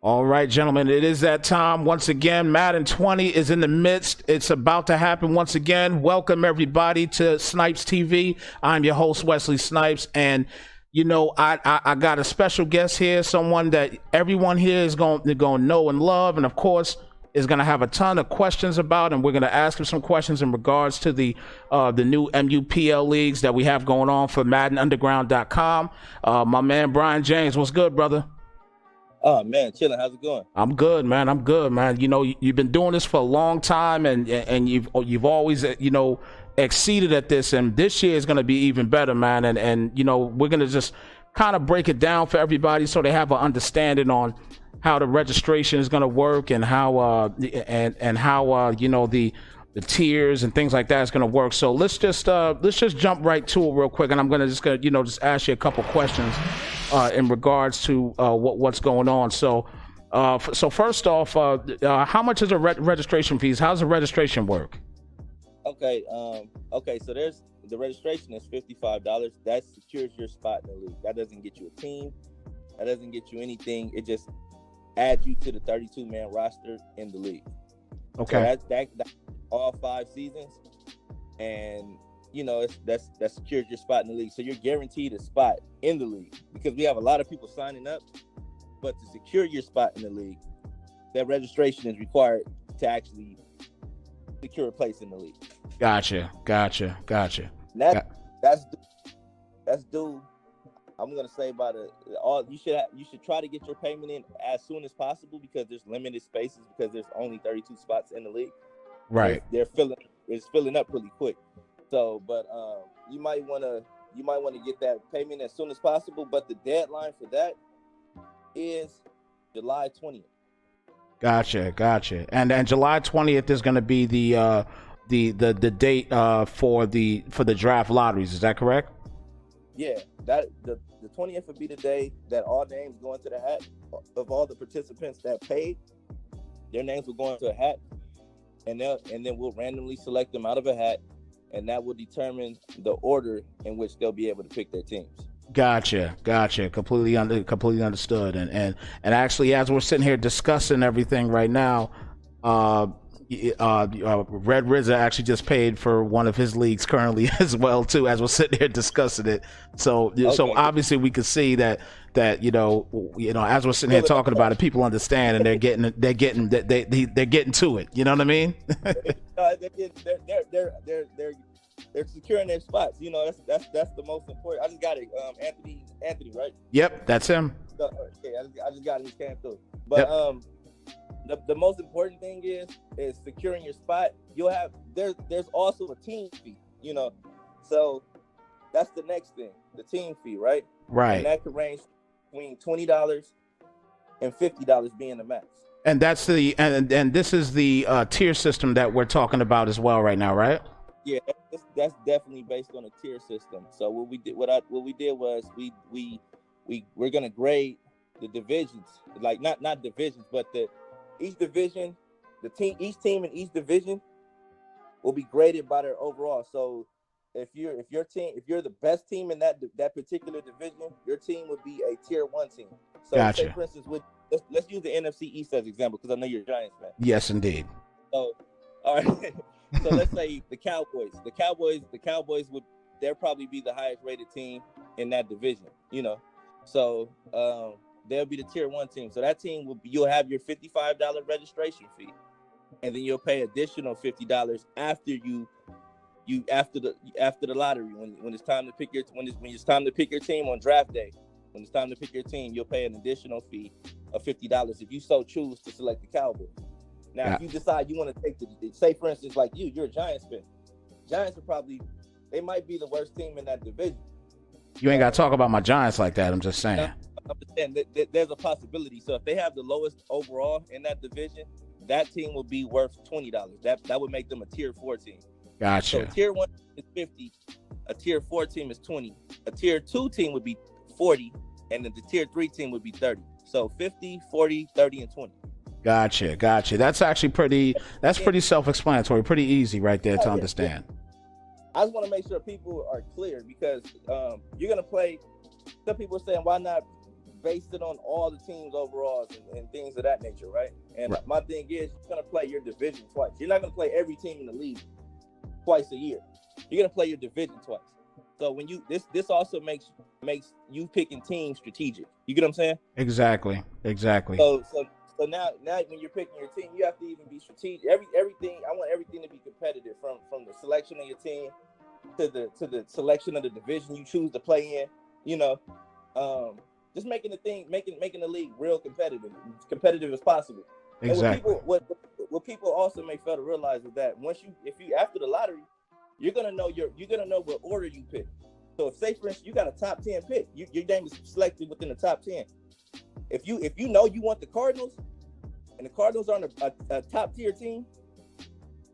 All right, gentlemen, it is that time once again. Madden 20 is in the midst. It's about to happen once again. Welcome, everybody, to Snypz TV. I'm your host, Wesley Snypz, and you know, I got a special guest here, someone that everyone here is going to know and love, and of course, is going to have a ton of questions about, and we're going to ask him some questions in regards to the new MUPL Leagues that we have going on for MaddenUnderground.com. My man, Brian James, what's good, brother? Oh man, chilling. How's it going? I'm good, man. I'm good, man. You know, you've been doing this for a long time, and you've always, you know, exceeded at this, and this year is going to be even better, man. And you know, we're going to just kind of break it down for everybody so they have an understanding on how the registration is going to work and how how you know, the tiers and things like that is going to work. So let's just jump right to it real quick, and I'm going to just ask you a couple questions in regards to what's going on. So first off, how much is a registration fees? How's the registration work? Okay, so there's the registration is $55. That secures your spot in the league. That doesn't get you a team. That doesn't get you anything. It just adds you to the 32-man roster in the league. Okay. So that's all 5 seasons, and you know that secures your spot in the league. So you're guaranteed a spot in the league because we have a lot of people signing up, but to secure your spot in the league, that registration is required to actually secure a place in the league. Gotcha. That's due. I'm gonna say you should try to get your payment in as soon as possible because there's limited spaces because there's only 32 spots in the league. Right. It's filling up really quick. So, but you might want to get that payment as soon as possible. But the deadline for that is July 20th. Gotcha. And July 20th is going to be the date for the draft lotteries. Is that correct? Yeah, that the 20th would be the day that all names go into the hat of all the participants that paid. Their names will go into a hat, and then we'll randomly select them out of a hat, and that will determine the order in which they'll be able to pick their teams. Gotcha. Completely understood. And actually, as we're sitting here discussing everything right now, Red RZA actually just paid for one of his leagues currently as well too, as we're sitting here discussing it. So okay. So obviously we can see that you know as we're sitting here talking about it, people understand and they're getting to it. You know what I mean? They're securing their spots. You know, that's the most important. I just got it. Anthony, right? Yep, that's him. Okay, I just got it. He came through. But the most important thing is securing your spot. You'll have there's also a team fee, you know. So that's the next thing, the team fee, right? Right. And that could range between $20 and $50 being the max. And that's and this is the tier system that we're talking about as well right now, right? Yeah, that's definitely based on a tier system. So what we did was we're gonna grade the divisions, like not divisions, but each division, each team in each division will be graded by their overall. So if you're the best team in that particular division, your team would be a tier 1 team. So gotcha. Say for instance, let's use the NFC East as an example because I know you're a Giants fan. Yes, indeed. So all right. So let's say the Cowboys. The Cowboys they'll probably be the highest rated team in that division, you know. So they'll be the tier 1 team. So that team you'll have your $55 registration fee, and then you'll pay additional $50 after after the lottery when it's time to pick your when it's time to pick your team on draft day. When it's time to pick your team, you'll pay an additional fee of $50 if you so choose to select the Cowboys. Now, if you decide you want to take say for instance, like you're a Giants fan. Giants they might be the worst team in that division. You ain't got to talk about my Giants like that. I'm just saying. I'm just saying that there's a possibility. So if they have the lowest overall in that division, that team will be worth $20. That would make them a tier 4 team. Gotcha. So tier 1 is 50, a tier 4 team is 20, a tier 2 team would be 40, and then the tier 3 team would be 30. So 50, 40, 30, and 20. Gotcha. That's actually pretty self-explanatory, pretty easy right there to understand. I just want to make sure people are clear because you're going to play. Some people are saying, why not based it on all the teams overalls and things of that nature, right? And Right. my thing is, you're gonna play your division twice. You're not gonna play every team in the league twice a year. You're gonna play your division twice. So when you this also makes you picking teams strategic. You get what I'm saying? Exactly. So now when you're picking your team, you have to even be strategic. Everything I want everything to be competitive from the selection of your team to the selection of the division you choose to play in. You know, just making the league real competitive as possible. Exactly. And what people also may fail to realize is that if you after the lottery, you're gonna know what order you pick. So if, say for instance, you got a top 10 pick, your name is selected within the top 10. If you know you want the Cardinals, and the Cardinals are a top tier team,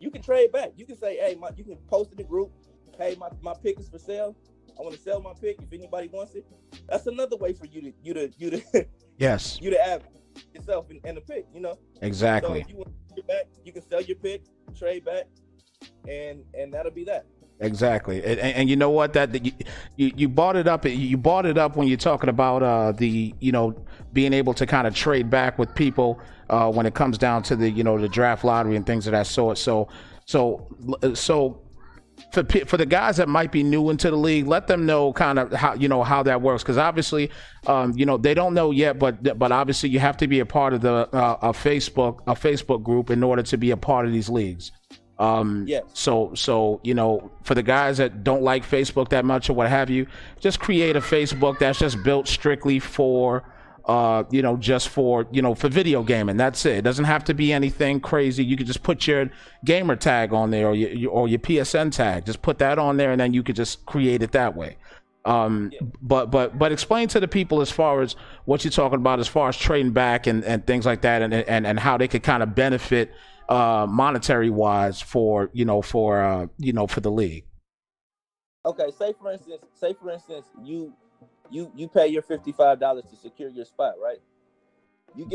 you can trade back. You can say, hey, you can post in the group, hey, my pick is for sale. I want to sell my pick if anybody wants it. That's another way for you to Yes. you to add yourself in the pick. You know. Exactly. So if you want to get back, you can sell your pick, trade back, and that'll be that. Exactly, and you know what? That you brought it up. You brought it up when you're talking about the being able to kind of trade back with people when it comes down to the the draft lottery and things of that sort. So for the guys that might be new into the league, let them know kind of how that works, because obviously they don't know yet, but obviously you have to be a part of the a Facebook group in order to be a part of these leagues. Yes. So for the guys that don't like Facebook that much or what have you, just create a Facebook that's just built strictly for just for video gaming. That's it. It doesn't have to be anything crazy. You could just put your gamer tag on there or your PSN tag. Just put that on there, and then you could just create it that way. But explain to the people as far as what you're talking about as far as trading back and things like that, and how they could kind of benefit monetary wise for the league. Okay, say for instance you pay your $55 to secure your spot, right? You're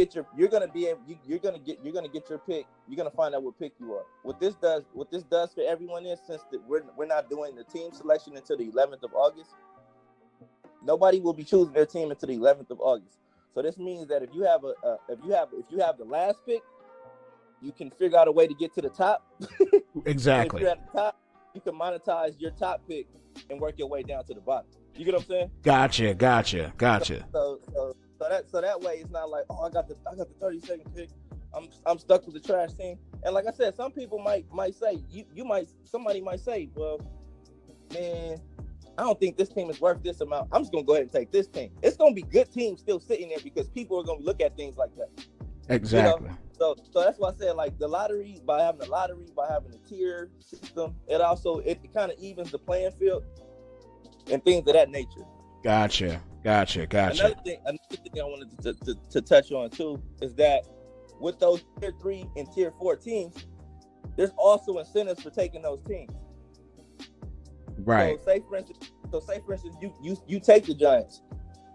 gonna get your pick. You're gonna find out what pick you are. What this does for everyone is, since we're not doing the team selection until the 11th of August, nobody will be choosing their team until the 11th of August. So this means that if you have the last pick, you can figure out a way to get to the top. Exactly. If you're at the top, you can monetize your top pick and work your way down to the bottom. You get what I'm saying? Gotcha. So that way it's not like, oh, I got the 32nd pick. I'm stuck with the trash team. And like I said, some people might say somebody might say, well, man, I don't think this team is worth this amount. I'm just gonna go ahead and take this team. It's gonna be good teams still sitting there because people are gonna look at things like that. Exactly. So that's why I said, like, by having the tier system, it kind of evens the playing field and things of that nature. Gotcha. Another thing I wanted to touch on too is that with those tier 3 and tier 4 teams, there's also incentives for taking those teams. Right. So say for instance, you take the Giants,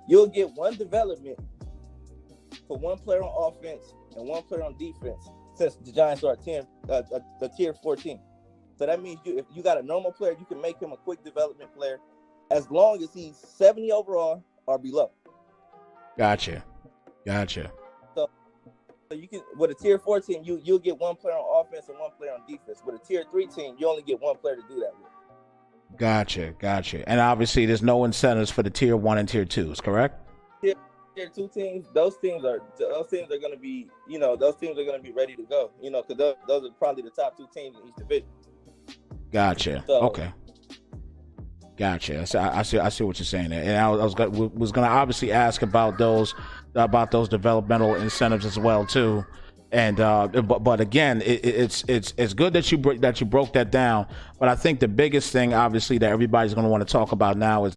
you'll get one development for one player on offense and one player on defense, since the Giants are a tier 4 team. So that means if you got a normal player, you can make him a quick development player as long as he's 70 overall or below. Gotcha. So you can, with a tier 4 team, you'll get one player on offense and one player on defense. With a tier 3 team, you only get one player to do that with. Gotcha. And obviously there's no incentives for the tier 1 and tier 2s, correct? Tier 2 teams, those teams are going to be, ready to go, because those are probably the top 2 teams in each division. Gotcha. So, okay. Gotcha. I see what you're saying there, and I was going to obviously ask about those developmental incentives as well too. And but again, it's good that you broke that down. But I think the biggest thing, obviously, that everybody's going to want to talk about now is